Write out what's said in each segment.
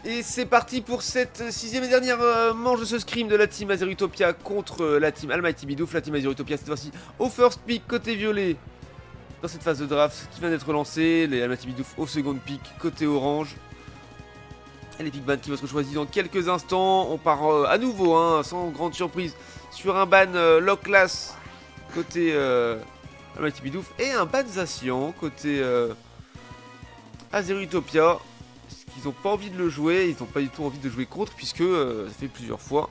Et c'est parti pour cette sixième et dernière manche de ce scrim de la team Azerutopia contre la team Almighty Bidoof. La team Azerutopia cette fois-ci au first pick côté violet dans cette phase de draft qui vient d'être lancée. Les Almighty Bidoof au second pick côté orange. Et les pick ban qui vont être choisis dans quelques instants. On part à nouveau, hein, sans grande surprise, sur un ban lock class côté Almighty Bidoof et un ban Zacian côté Azerutopia. Ils n'ont pas envie de le jouer, ils n'ont pas du tout envie de jouer contre, puisque ça fait plusieurs fois.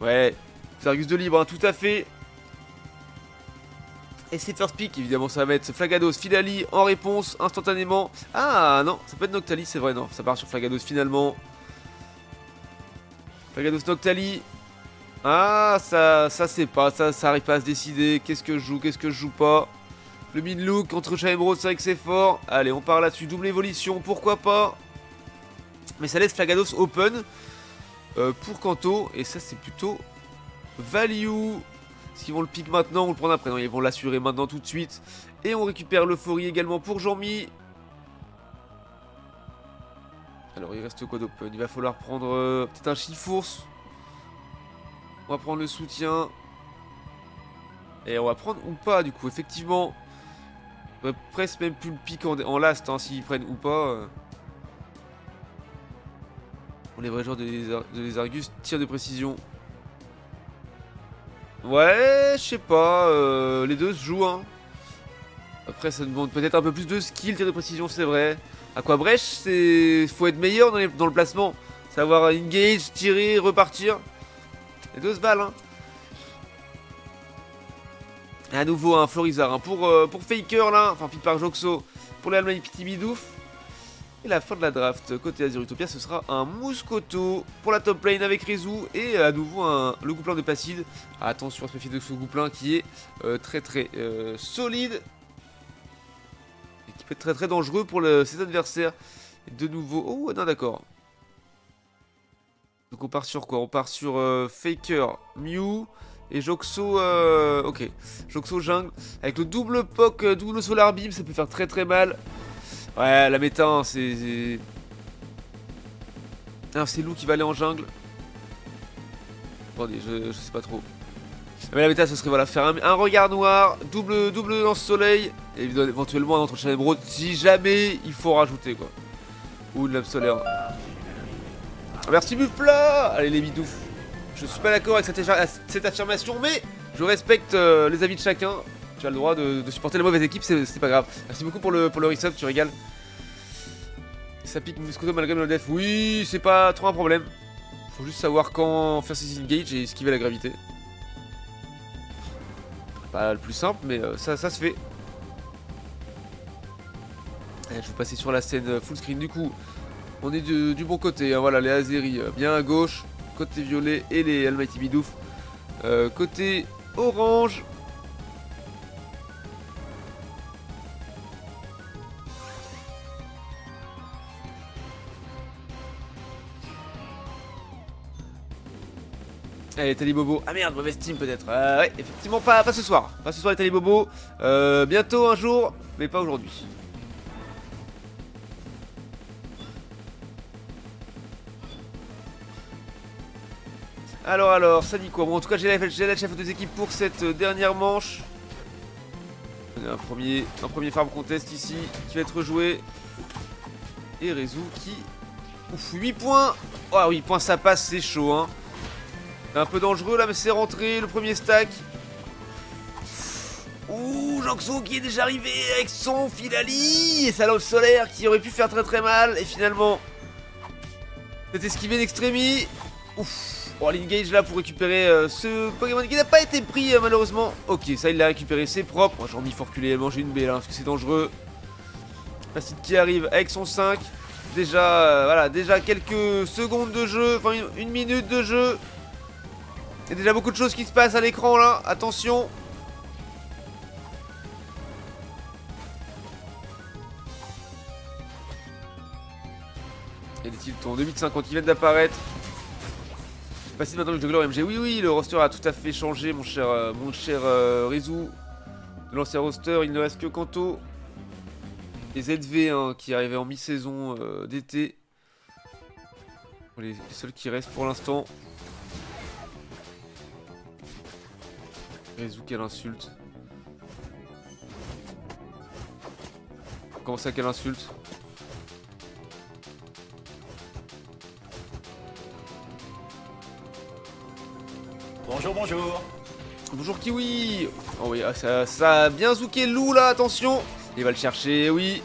Ouais, Zergus de libre, hein, tout à fait. Et c'est first pick, évidemment, ça va mettre Flagados, Filali en réponse, instantanément. Ah non, ça peut être Noctali, c'est vrai, non, ça part sur Flagados finalement. Flagados, Noctali. Ah, ça c'est pas, ça arrive pas à se décider. Qu'est-ce que je joue, qu'est-ce que je joue pas. Le mid-look contre Shaemro, c'est vrai que c'est fort. Allez, on part là-dessus, double évolution, pourquoi pas. Mais ça laisse Flagados open pour Kanto. Et ça, c'est plutôt value. Est-ce qu'ils vont le pick maintenant ou le prendre après? Non, ils vont l'assurer maintenant tout de suite. Et on récupère l'euphorie également pour Jean-Mi. Alors, il reste quoi d'open? Il va falloir prendre peut-être un Chifours. On va prendre le soutien. Et on va prendre ou pas, du coup, effectivement. On va presque même plus le pick en last, hein, s'ils prennent ou pas. Pour les vrais joueurs de les Argus, tir de précision. Ouais, je sais pas, les deux se jouent, hein. Après, ça demande peut-être un peu plus de skill, tir de précision, c'est vrai. Aquabrèche, faut être meilleur dans le placement. Savoir engage, tirer, repartir. Les deux se valent, hein. Et à nouveau, un Florizard, hein, pour Faker, là. Enfin, pick par Joxo. Pour les Almighty Bidoof. Et la fin de la draft côté Azerutopia, ce sera un Mouscoto pour la top lane avec Rezu. Et à nouveau le gouplin de Placide. Attention à se méfier de ce gouplin qui est très solide. Et qui peut être très dangereux pour ses adversaires. Et de nouveau... Oh non d'accord. Donc on part sur quoi? On part sur Faker, Mew et Joxo... ok. Joxo jungle. Avec le double POC, double Solar Beam, ça peut faire très mal. Ouais, la méta, hein, c'est... Alors c'est Lou qui va aller en jungle. Attendez, je sais pas trop. Mais la méta, ce serait voilà, faire un regard noir, double lance-soleil, et éventuellement un entre Emerald si jamais il faut rajouter quoi. Ou une lame solaire. Merci Mufla. Allez les bidoufs. Je suis pas d'accord avec cette affirmation, mais je respecte les avis de chacun. Tu as le droit de supporter la mauvaise équipe, c'est pas grave. Merci beaucoup pour le resub, tu régales. Ça pique Muscoto malgré le def. Oui, c'est pas trop un problème. Faut juste savoir quand faire ses engages et esquiver la gravité. Pas le plus simple, mais ça se fait. Allez, je vais passer sur la scène full screen. Du coup, on est du bon côté. Hein, voilà, les Azeri bien à gauche. Côté violet et les Almighty Bidoof. Côté orange. Allez, Talibobo. Ah merde, mauvaise team peut-être. Ouais, effectivement, pas ce soir. Pas ce soir, les Talibobo. Bientôt un jour, mais pas aujourd'hui. Alors, ça dit quoi? Bon, en tout cas, j'ai la chef des équipes pour cette dernière manche. On a un premier farm contest ici qui va être joué. Et Rezu qui... Ouf, 8 points. Oh, 8 points, ça passe, c'est chaud, hein. Un peu dangereux là, mais c'est rentré, le premier stack. Ouh, Joxo qui est déjà arrivé avec son Filali et sa lance solaire qui aurait pu faire très mal. Et finalement, c'est esquivé d'extrémie. Ouf. Oh, l'engage là pour récupérer ce Pokémon qui n'a pas été pris malheureusement. Ok, ça il l'a récupéré, c'est propre. Moi j'ai envie de reculer, manger une baie là parce que c'est dangereux. Placide qui arrive avec son 5. Déjà, voilà, déjà quelques secondes de jeu, enfin une minute de jeu. Il y a déjà beaucoup de choses qui se passent à l'écran là, attention. Et les tiltons 2050 qui viennent d'apparaître. Passez maintenant le juggler MG. Oui, le roster a tout à fait changé, mon cher Rezu. De l'ancien roster, il ne reste que Kanto et ZV hein, qui arrivait en mi-saison d'été. Les seuls qui restent pour l'instant. Rezu, quelle insulte. Comment ça, quelle insulte? Bonjour, bonjour. Bonjour Kiwi. Oh oui, ça a bien zouké le loup là, attention. Il va le chercher, oui.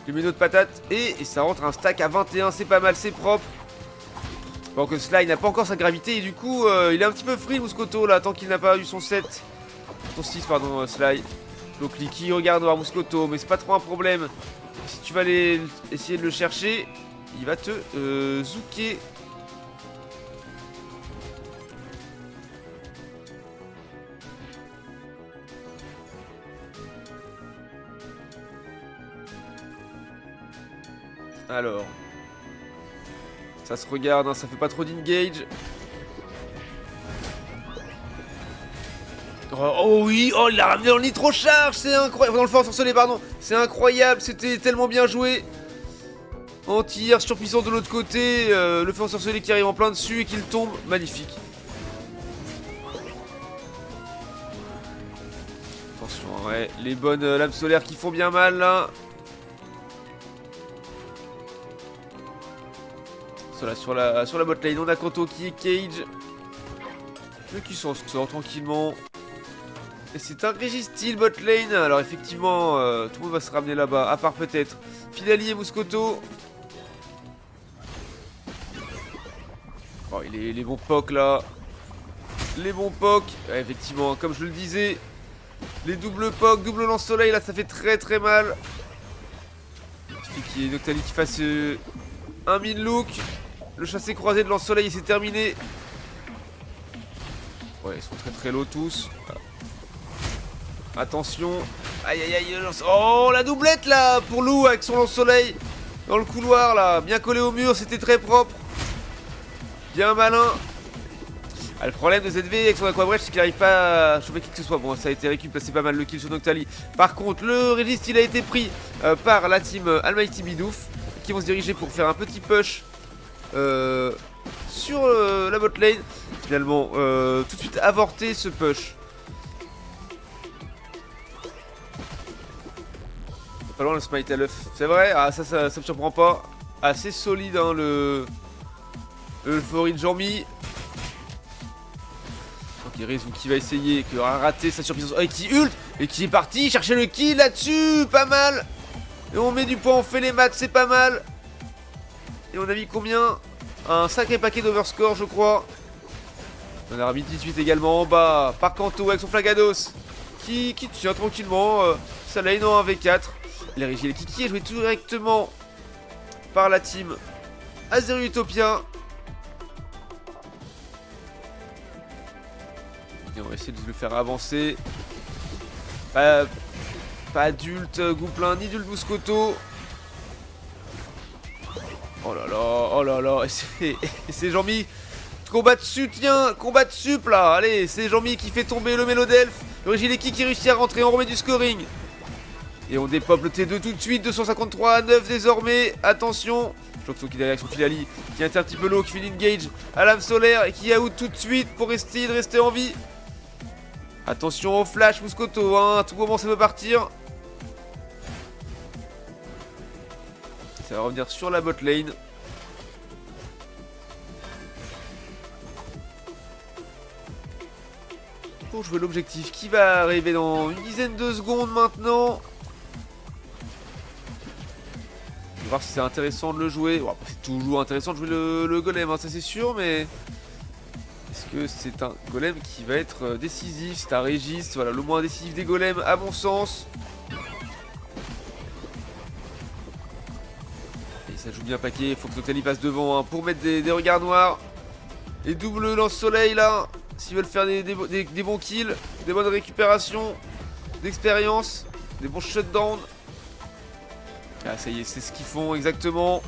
Il met une autre patate et ça rentre un stack à 21, c'est pas mal, c'est propre. Bon que Sly n'a pas encore sa gravité et du coup il est un petit peu free Mouscoto là, tant qu'il n'a pas eu son 7. Son 6 pardon, Sly. Donc Licky regarde voir Mouscoto, mais c'est pas trop un problème. Si tu vas aller essayer de le chercher, il va te zouker. Alors, ça se regarde, hein, ça fait pas trop d'engage. Oh oui, oh il l'a ramené dans le nitro charge, c'est incroyable. Dans le fort ensorcelé, pardon, c'est incroyable, c'était tellement bien joué. Anti-air surpuissant de l'autre côté, le fort ensorcelé qui arrive en plein dessus et qui le tombe, magnifique. Attention, ouais, les bonnes lames solaires qui font bien mal là. Sur la bot lane, on a Kanto qui est cage. Mais qui s'en sort tranquillement. Et c'est un Régistyle bot lane. Alors effectivement, tout le monde va se ramener là-bas. À part peut-être Filali et Mouscoto. Oh, les bons pocs là. Les bons pocs. Ouais, effectivement, comme je le disais. Les doubles pocs, double lance-soleil là, ça fait très très mal. Il suffit qu'il y ait Noctali qui fasse un mid-look. Le chassé croisé de lance-soleil c'est terminé. Ouais, ils sont très très low tous. Attention. Aïe aïe aïe. Oh, la doublette là pour Lou avec son lance-soleil. Dans le couloir là. Bien collé au mur, c'était très propre. Bien malin. Ah, le problème de ZV avec son aquabrèche, c'est qu'il n'arrive pas à choper qui que ce soit. Bon, ça a été récupéré, c'est pas mal le kill sur Noctali. Par contre, le Régis, il a été pris par la team Almighty Bidouf, qui vont se diriger pour faire un petit push sur la bot lane. Finalement, tout de suite avorté ce push. Pas loin le smite à l'œuf. C'est vrai, ah, ça me surprend pas. Assez solide, hein, le Euphorie de Jean-Mi. Ok, Rezu qui va essayer, qui aura raté sa surpuissance. Oh, et qui ult et qui est parti chercher le kill là-dessus. Pas mal. Et on met du point, on fait les maths, c'est pas mal. Et on a mis combien? Un sacré paquet d'overscore, je crois. On a mis 18 également en bas. Par Kanto avec son Flagados. Qui tient tranquillement sa lane en 1v4. Les Régis et les Kiki est joué tout directement par la team Azeru Utopia. Et on va essayer de le faire avancer. Pas adulte Gouplin ni adulte Mouscoto. Oh là là, oh là là. Et c'est Jean-Mi. Combat de soutien, combat de sup là. Allez, c'est Jean-Mi qui fait tomber le Mélodelph. Le Régileki qui réussit à rentrer, on remet du scoring. Et on dépop le T2 tout de suite, 253 à 9 désormais. Attention, Jokso qui est derrière avec son Filali, qui est un petit peu low, qui fait l'engage à lame solaire et qui out tout de suite pour essayer de rester en vie. Attention au flash Mouscoto, hein, à tout moment ça peut partir. Ça va revenir sur la bot lane. Pour jouer l'objectif qui va arriver dans une dizaine de secondes maintenant. On va voir si c'est intéressant de le jouer. Bon, c'est toujours intéressant de jouer le golem, hein, ça c'est sûr, mais est-ce que c'est un golem qui va être décisif? C'est un Régis, voilà, le moins décisif des golems à mon sens. Et ça joue bien paquet, il faut que Noctali passe devant, hein, pour mettre des regards noirs. Et double lance-soleil là, s'ils veulent faire des bons kills, des bonnes récupérations, d'expérience, des bons shutdowns. Ah ça y est, c'est ce qu'ils font exactement.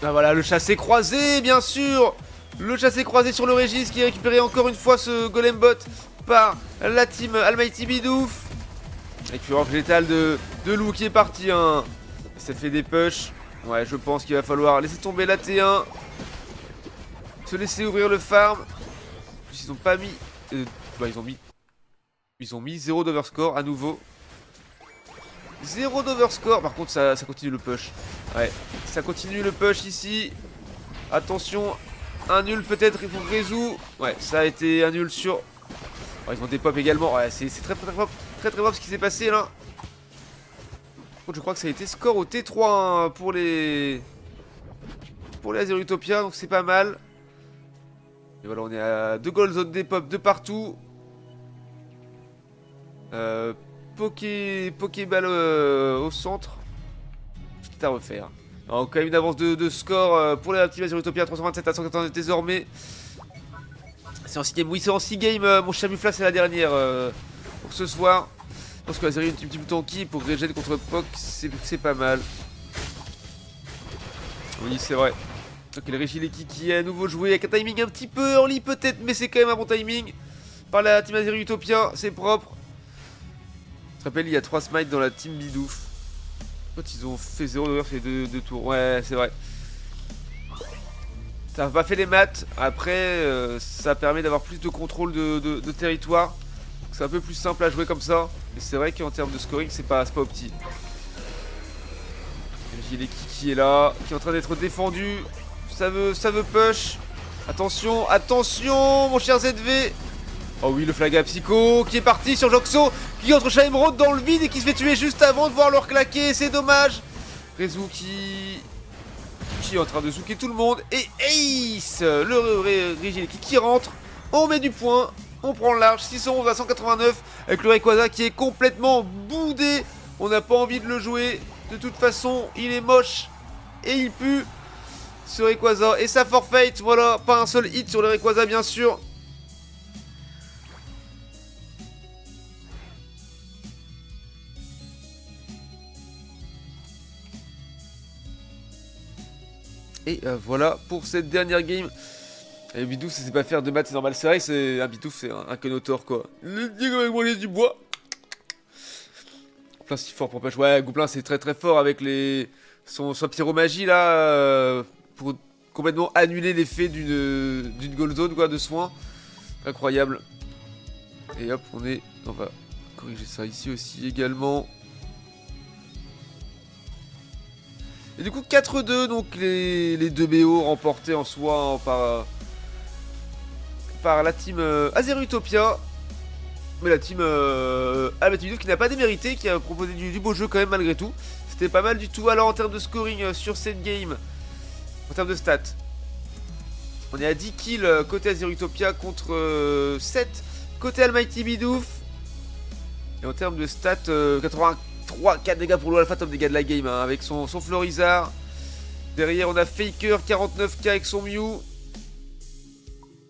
Ah voilà, le chassé croisé, bien sûr. Le chassé croisé sur le Régis qui a récupéré encore une fois ce golem bot. par la team Almighty Bidouf. Avec fureur végétale de Lou qui est parti, hein. Ça fait des push. Ouais, je pense qu'il va falloir laisser tomber la T1. Se laisser ouvrir le farm. Ils ont pas mis... bah ils ont mis 0 d'overscore à nouveau. 0 d'overscore. Par contre ça continue le push. Ouais, ça continue le push ici. Attention. Un nul peut-être, il faut résoudre. Ouais, ça a été un nul sur... Oh, ils ont des pop également. Ouais, c'est très propre ce qui s'est passé là. Par contre, je crois que ça a été score au T3 hein, pour les Azer Utopia, donc c'est pas mal. Et voilà, on est à 2 gold zone des pop de partout. Pokéball au centre. Tout à refaire. Alors, quand même une avance de score pour la team Azer Utopia, 327 à 189 désormais. C'est en 6 games. Oui, c'est en 6 games. Mon Chamufla, c'est la dernière pour ce soir. Je pense que Azer est un petit peu tanky pour régène contre Pok, c'est pas mal. Oui, c'est vrai. Donc, le Régileki qui est à nouveau joué avec un timing un petit peu early peut-être, mais c'est quand même un bon timing. Par la team Azer Utopia, c'est propre. Je te rappelle, il y a 3 smites dans la team Bidouf. Quand ils ont fait 0 d'over, c'est 2 tours. Ouais, c'est vrai. Ça n'a pas fait les maths. Après, ça permet d'avoir plus de contrôle de territoire. C'est un peu plus simple à jouer comme ça. Mais c'est vrai qu'en termes de scoring, c'est pas opti. J'ai qui est là, qui est en train d'être défendu. Ça veut push. Attention, attention, mon cher ZV. Oh oui, le flag à Psycho qui est parti sur Joxo, qui entre chat émeraude dans le vide et qui se fait tuer juste avant de voir leur claquer. C'est dommage. Rezu qui est en train de zouker tout le monde. Et Ace, le Régileki qui rentre. On met du point. On prend le large, 611 à 189 avec le Rayquaza qui est complètement boudé. On n'a pas envie de le jouer. De toute façon, il est moche et il pue. Ce Rayquaza et ça forfait. Voilà, pas un seul hit sur le Rayquaza bien sûr. Et voilà pour cette dernière game. Et Bidouf, ça sait pas faire de maths, c'est normal. C'est vrai que c'est un Bidouf, c'est un Kenotor quoi. Le digue avec moi du bois. Gouplin si fort pour push. Ouais, Gouplin c'est très fort avec son pyromagie là. Pour complètement annuler l'effet d'une gold zone quoi, de soin. Incroyable. Et hop, on va corriger ça ici aussi également. Et du coup 4-2, donc les 2 BO remportés en soi hein, par la team Azer Utopia. Mais la team Almighty Bidouf qui n'a pas démérité, qui a proposé du beau jeu quand même malgré tout. C'était pas mal du tout. Alors en termes de scoring sur cette game, en termes de stats, on est à 10 kills côté Azer Utopia contre 7 côté Almighty Bidouf. Et en termes de stats, 4 dégâts pour l'Alpha, top dégâts de la game hein, avec son Florizard. Derrière on a Faker 49k avec son Mew.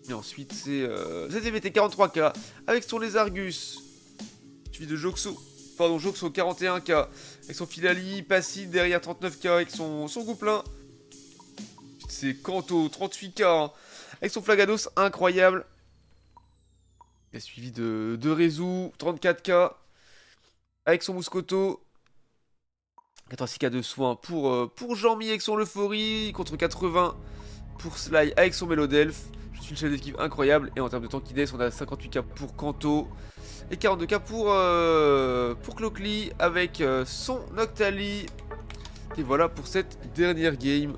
Et ensuite c'est ZVT 43k avec son Lézargus. Suivi de Joxo 41k avec son Filali. Passy derrière 39k avec son Gouplin. C'est Kanto 38k hein, avec son Flagados incroyable. Et suivi de Rezu 34k avec son Mouscoto. 86k de soins pour Jean-Mi avec son Euphorie. Contre 80 pour Sly avec son Mélodelph. Je suis une chef d'équipe incroyable. Et en termes de tankiness, on a 58k pour Kanto. Et 42k pour Clocli avec son Noctali. Et voilà pour cette dernière game.